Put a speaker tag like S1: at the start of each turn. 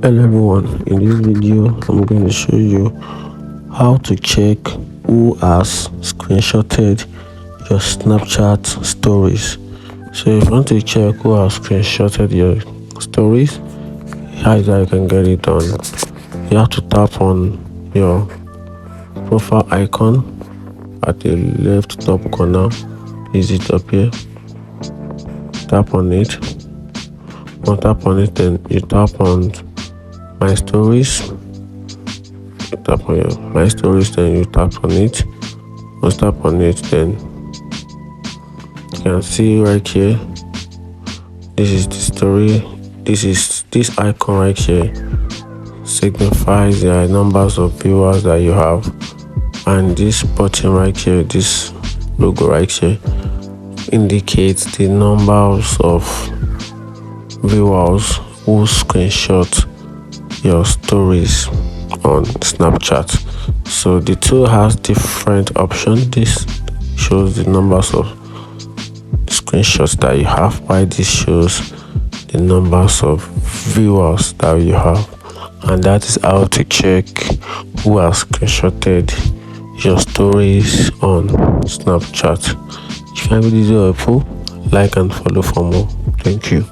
S1: Hello everyone, in this video I'm going to show you how to check who has screenshotted your Snapchat stories. So if you want to check who has screenshotted your stories, how is that you can get it done? You have to tap on your profile icon at the left top corner. Is it up here? Tap on it. Once tap on it, then you tap on my stories. You tap on your my stories, then you tap on it. Once tap on it, then you can see right here. This is the story. This icon right here signifies the numbers of viewers that you have, and this button right here, this logo right here, indicates the numbers of viewers who screenshot your stories on Snapchat. So the two has different options. This shows the numbers of screenshots that you have, while this shows the numbers of viewers that you have. And that is how to check who has screenshotted your stories on Snapchat. If you find this video helpful, like and follow for more. Thank you.